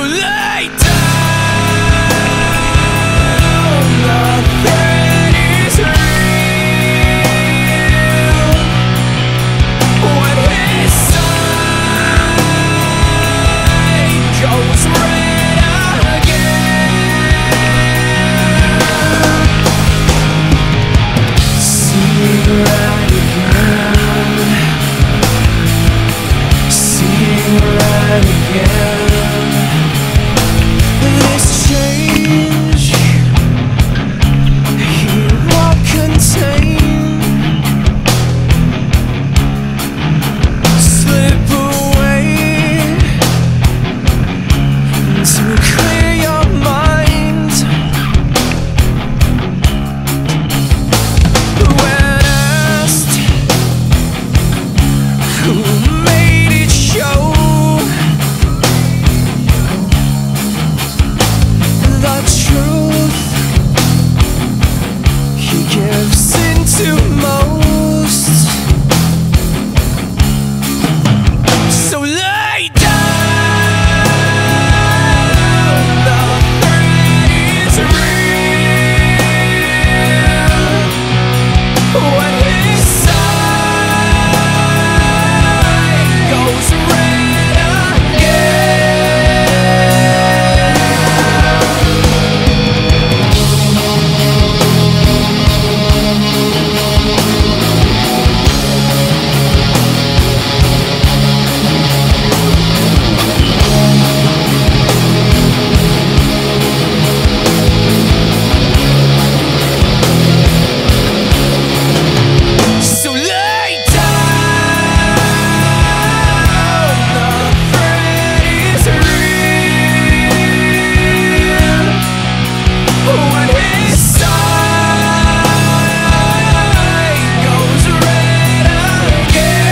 So lay down, the threat is real. When his side goes red again, seeing red again, seeing red again. This change he won't contain. Slip away to clear your mind. When asked who made it show, the truth he gives into most. So lay down, the threat is real. When his side goes red again. So lay down, the threat is real. When his side goes red again.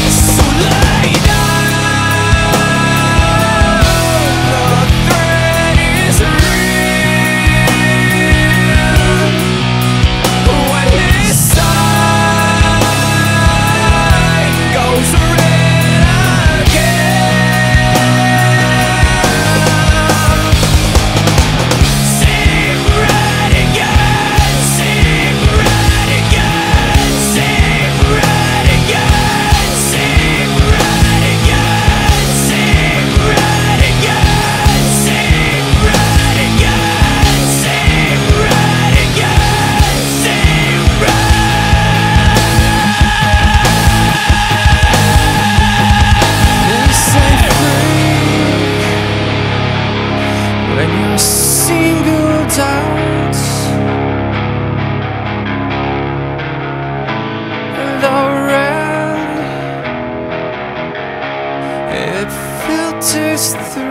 So lay down, the threat is real. When his side goes red again. Sing red again, sing red again, sing red again, sing red again, sing red again, sing red again, sing red again, sing red. They say freak when you're singled out. The red, it filters through.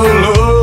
love.